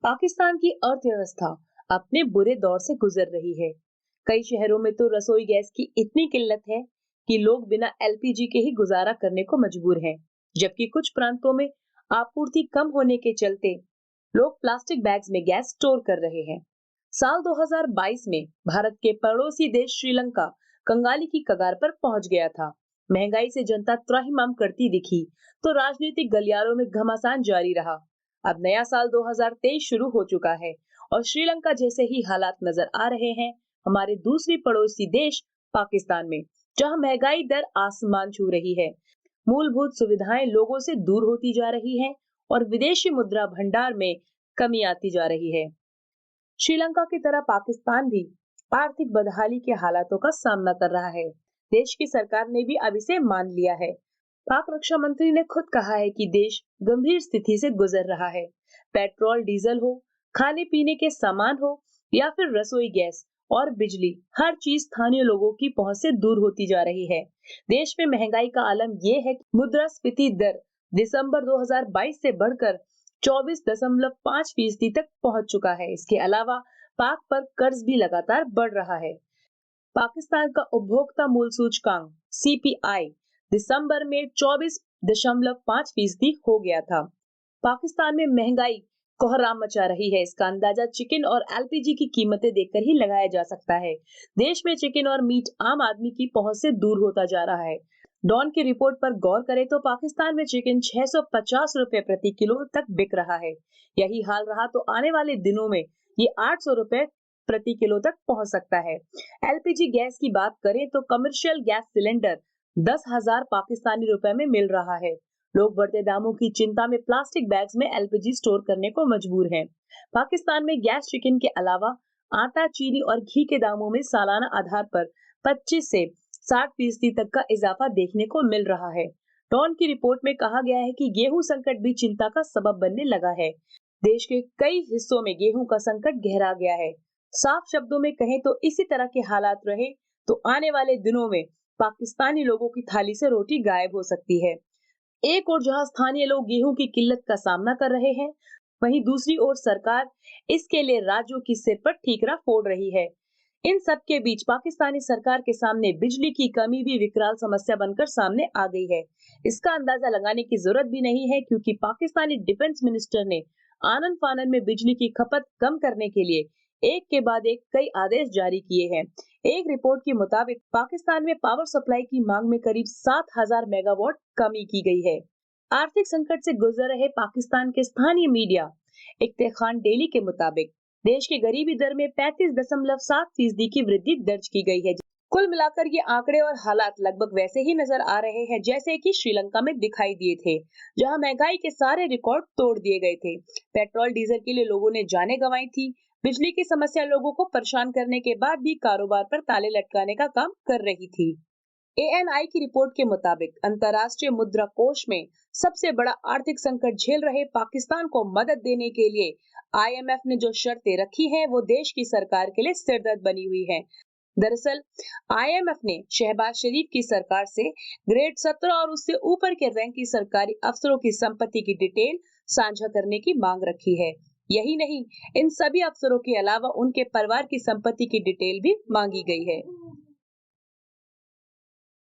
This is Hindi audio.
पाकिस्तान की अर्थव्यवस्था अपने बुरे दौर से गुजर रही है। कई शहरों में तो रसोई गैस की इतनी किल्लत है कि लोग बिना एलपीजी के ही गुजारा करने को मजबूर हैं, जबकि कुछ प्रांतों में आपूर्ति कम होने के चलते लोग प्लास्टिक बैग्स में गैस स्टोर कर रहे हैं। साल 2022 में भारत के पड़ोसी देश श्रीलंका कंगाली की कगार पर पहुंच गया था। महंगाई से जनता त्राहिमाम करती दिखी तो राजनीतिक गलियारों में घमासान जारी रहा। अब नया साल 2023 शुरू हो चुका है और श्रीलंका जैसे ही हालात नजर आ रहे हैं हमारे दूसरी पड़ोसी देश पाकिस्तान में, जहां महंगाई दर आसमान छू रही है, मूलभूत सुविधाएं लोगों से दूर होती जा रही हैं और विदेशी मुद्रा भंडार में कमी आती जा रही है। श्रीलंका की तरह पाकिस्तान भी आर्थिक बदहाली के हालातों का सामना कर रहा है। देश की सरकार ने भी अब इसे मान लिया है। पाक रक्षा मंत्री ने खुद कहा है कि देश गंभीर स्थिति से गुजर रहा है। पेट्रोल, डीजल हो, खाने पीने के सामान हो या फिर रसोई गैस और बिजली, हर चीज स्थानीय लोगों की पहुंच से दूर होती जा रही है। देश में महंगाई का आलम यह है कि मुद्रास्फीति दर दिसंबर 2022 से बढ़कर 24.5% तक पहुंच चुका है। इसके अलावा पाक पर कर्ज भी लगातार बढ़ रहा है। पाकिस्तान का उपभोक्ता मूल्य सूचकांक सीपीआई दिसंबर में 24.5% हो गया था। पाकिस्तान में महंगाई कोहराम मचा रही है। इसका अंदाजा चिकन और एलपीजी की कीमतें देखकर ही लगाया जा सकता है। देश में चिकन और मीट आम आदमी की पहुंच से दूर होता जा रहा है। डॉन की रिपोर्ट पर गौर करें तो पाकिस्तान में चिकन 650 रुपए प्रति किलो तक बिक रहा है। यही हाल रहा तो आने वाले दिनों में ये 800 रुपए प्रति किलो तक पहुंच सकता है। एलपीजी गैस की बात करें तो कमर्शियल गैस सिलेंडर 10,000 पाकिस्तानी रुपए में मिल रहा है। लोग बढ़ते दामों की चिंता में प्लास्टिक बैग्स में एलपीजी स्टोर करने को मजबूर हैं। पाकिस्तान में गैस, चिकन के अलावा आटा, चीनी और घी के दामों में सालाना आधार पर 25 से 60% तक का इजाफा देखने को मिल रहा है। डॉन की रिपोर्ट में कहा गया है कि गेहूं संकट भी चिंता का सबब बनने लगा है। देश के कई हिस्सों में गेहूं का संकट गहरा गया है। साफ शब्दों में कहें तो इसी तरह के हालात रहे तो आने वाले दिनों में पाकिस्तानी लोगों की थाली से रोटी गायब हो सकती है। एक ओर जहां स्थानीय लोग गेहूं की किल्लत का सामना कर रहे हैं, वहीं दूसरी ओर सरकार इसके लिए राज्यों की सिर पर ठीकरा फोड़ रही है। इन सब के बीच पाकिस्तानी सरकार के सामने बिजली की कमी भी विकराल समस्या बनकर सामने आ गई है। इसका अंदाजा लगाने की जरूरत भी नहीं है क्योंकि पाकिस्तानी डिफेंस मिनिस्टर ने आनन फानन में बिजली की खपत कम करने के लिए एक के बाद एक कई आदेश जारी किए हैं। एक रिपोर्ट के मुताबिक पाकिस्तान में पावर सप्लाई की मांग में करीब 7,000 मेगावाट कमी की गई है। आर्थिक संकट से गुजर रहे पाकिस्तान के स्थानीय मीडिया इत्तेखान डेली के मुताबिक देश की गरीबी दर में 35.7% की वृद्धि दर्ज की गई है। कुल मिलाकर ये आंकड़े और हालात लगभग वैसे ही नजर आ रहे हैं जैसे कि श्रीलंका में दिखाई दिए थे, जहां महंगाई के सारे रिकॉर्ड तोड़ दिए गए थे। पेट्रोल, डीजल के लिए लोगों ने जानें गंवाई थी। बिजली की समस्या लोगों को परेशान करने के बाद भी कारोबार पर ताले लटकाने का काम कर रही थी। एएनआई की रिपोर्ट के मुताबिक अंतर्राष्ट्रीय मुद्रा कोष में सबसे बड़ा आर्थिक संकट झेल रहे पाकिस्तान को मदद देने के लिए आईएमएफ ने जो शर्तें रखी हैं वो देश की सरकार के लिए सिरदर्द बनी हुई है। दरअसल आईएमएफ ने शहबाज शरीफ की सरकार से ग्रेड 17 और उससे ऊपर के रैंक की सरकारी अफसरों की संपत्ति की डिटेल साझा करने की मांग रखी है। यही नहीं, इन सभी अफसरों के अलावा उनके परिवार की संपत्ति की डिटेल भी मांगी गई है।